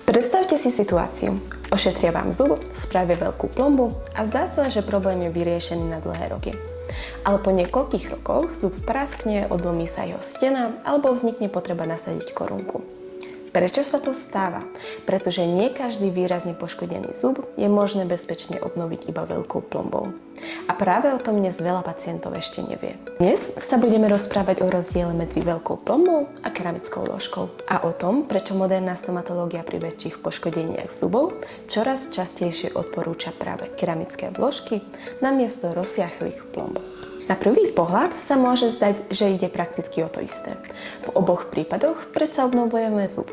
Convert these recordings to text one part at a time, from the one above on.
Predstavte si situáciu. Ošetria vám zub, spravia veľkú plombu a zdá sa, že problém je vyriešený na dlhé roky. Ale po niekoľkých rokoch zub praskne, odlomí sa jeho stena alebo vznikne potreba nasadiť korunku. Prečo sa to stáva? Pretože nie každý výrazne poškodený zub je možné bezpečne obnoviť iba veľkou plombou. A práve o tom dnes veľa pacientov ešte nevie. Dnes sa budeme rozprávať o rozdiele medzi veľkou plombou a keramickou vložkou a o tom, prečo moderná stomatológia pri väčších poškodeniach zubov čoraz častejšie odporúča práve keramické vložky namiesto rozsiahlych plomb. Na prvý pohľad sa môže zdať, že ide prakticky o to isté. V oboch prípadoch predsa obnovujeme zub.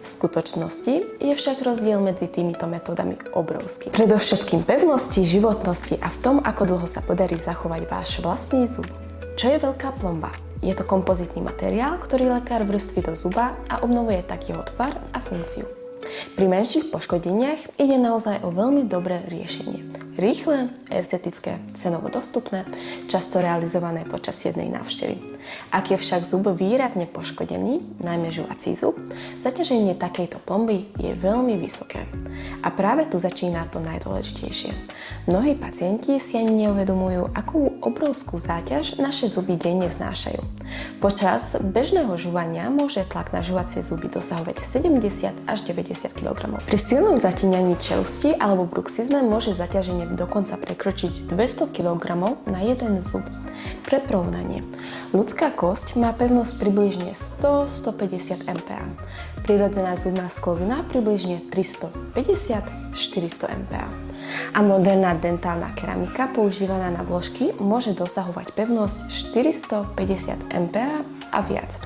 V skutočnosti je však rozdiel medzi týmito metódami obrovský. Predovšetkým pevnosti, životnosti a v tom, ako dlho sa podarí zachovať váš vlastný zub. Čo je veľká plomba? Je to kompozitný materiál, ktorý lekár vrství do zuba a obnovuje tak jeho tvar a funkciu. Pri menších poškodeniach ide naozaj o veľmi dobré riešenie. Rýchle, estetické, cenovo dostupné, často realizované počas jednej návštevy. Ak je však zub výrazne poškodený, najmä žuvací zub, zaťaženie takejto plomby je veľmi vysoké. A práve tu začína to najdôležitejšie. Mnohí pacienti si ani neuvedomujú, akú obrovskú záťaž naše zuby denne znášajú. Počas bežného žuvania môže tlak na žuvacie zuby dosahovať 70 až 90 kg. Pri silnom zatíňaní čelusti alebo bruxizme môže zaťaženie dokonca prekročiť 200 kg na jeden zub. Pre porovnanie, ľudská kosť má pevnosť približne 100-150 MPa. Prirodzená zubná sklovina približne 350-400 MPa. A moderná dentálna keramika používaná na vložky môže dosahovať pevnosť 450 MPa a viac.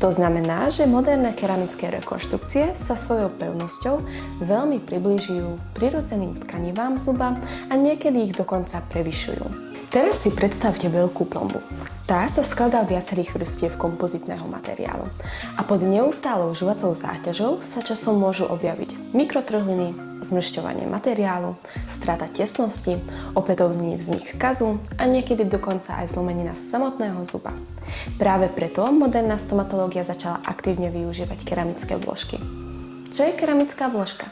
To znamená, že moderné keramické rekonštrukcie sa svojou pevnosťou veľmi priblížujú prirodzeným tkanivám zuba a niekedy ich dokonca prevyšujú. Teraz si predstavte veľkú plombu. Tá sa skladá viacerých vrstiev kompozitného materiálu a pod neustálou žuvacou záťažou sa časom môžu objaviť mikrotrhliny, zmršťovanie materiálu, strata tesnosti, opätovný vznik kazu a niekedy dokonca aj zlomenina samotného zuba. Práve preto moderná stomatológia začala aktívne využívať keramické vložky. Čo je keramická vložka?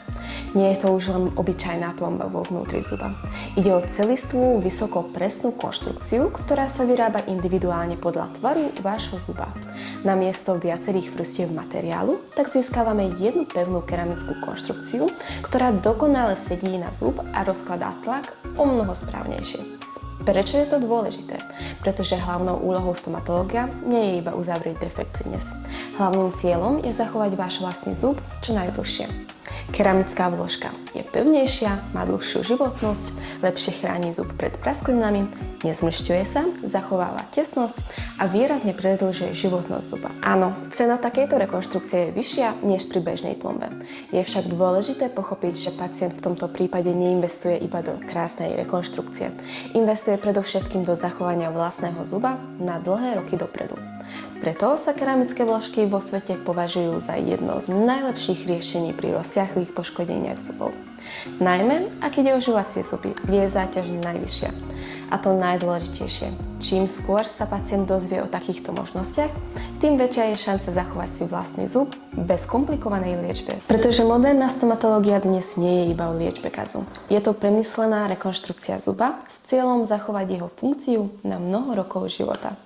Nie je to už len obyčajná plomba vo vnútri zuba. Ide o celistvú, vysoko presnú konštrukciu, ktorá sa vyrába individuálne podľa tvaru vášho zuba. Namiesto viacerých vrstiev materiálu tak získavame jednu pevnú keramickú konštrukciu, ktorá dokonale sedí na zub a rozkladá tlak o mnoho správnejšie. Prečo je to dôležité? Pretože hlavnou úlohou stomatológa nie je iba uzavrieť defekt dnes. Hlavným cieľom je zachovať váš vlastný zub čo najdlhšie. Keramická vložka je pevnejšia, má dlhšiu životnosť, lepšie chráni zub pred prasklinami, nezmršťuje sa, zachováva tesnosť a výrazne predĺžuje životnosť zuba. Áno, cena takejto rekonštrukcie je vyššia než pri bežnej plombe. Je však dôležité pochopiť, že pacient v tomto prípade neinvestuje iba do krásnej rekonštrukcie. Investuje predovšetkým do zachovania vlastného zuba na dlhé roky dopredu. Preto sa keramické vložky vo svete považujú za jedno z najlepších riešení pri rozsiahlych poškodeniach zubov. Najmä, ak ide o žuvacie zuby, kde je záťaž najvyššia. A to najdôležitejšie, čím skôr sa pacient dozvie o takýchto možnostiach, tým väčšia je šanca zachovať si vlastný zub bez komplikovanej liečby. Pretože moderná stomatológia dnes nie je iba o liečbe kazu. Je to premyslená rekonštrukcia zuba s cieľom zachovať jeho funkciu na mnoho rokov života.